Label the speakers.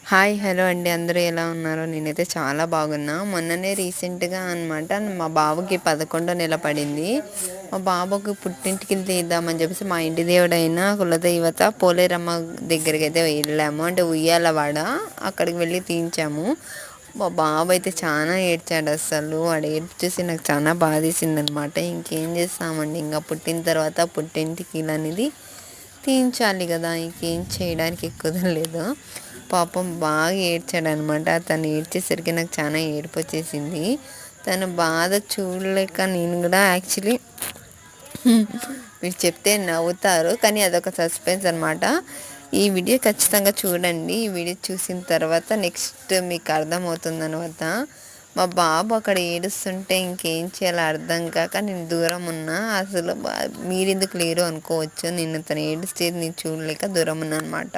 Speaker 1: Hi hello అండి, అందరూ ఎలా ఉన్నారో? నేనైతే చాలా బాగున్నా. మొన్ననే రీసెంట్గా అనమాట మా బాబుకి 11వ నెల పడింది. మా బాబుకి పుట్టింటికి తీద్దామని చెప్పేసి మా ఇంటి దేవుడైన కులదేవత పోలేరమ్మ దగ్గరికి అయితే వెళ్ళాము. అంటే ఉయ్యాలవాడ, అక్కడికి వెళ్ళి తీయించాము. మా బాబు అయితే చాలా ఏడ్చాడు. అసలు వాడు ఏడ్చి చూసి నాకు చాలా బాధేసింది అనమాట. ఇంకేం చేస్తామండి, ఇంకా పుట్టిన తర్వాత పుట్టింటికి అనేది తీయించాలి కదా, ఇంకేం చేయడానికి కుదరలేదు. పాపం బాగా ఏడ్చాడనమాట. తను ఏడ్చేసరికి నాకు చాలా ఏడుపు వచ్చేసింది. తన బాధ చూడలేక నేను కూడా యాక్చువల్లీ మీరు చెప్తే నవ్వుతారు, కానీ అదొక సస్పెన్స్ అనమాట. ఈ వీడియో ఖచ్చితంగా చూడండి. ఈ వీడియో చూసిన తర్వాత నెక్స్ట్ మీకు అర్థమవుతుంది అనమాట. మా బాబు అక్కడ ఏడుస్తుంటే ఇంకేం చేయాలో అర్థం కాక నేను దూరం ఉన్నా. అసలు మీరెందుకు లేరు అనుకోవచ్చు, నేను తను ఏడుస్తే నేను చూడలేక దూరం ఉన్నా అనమాట.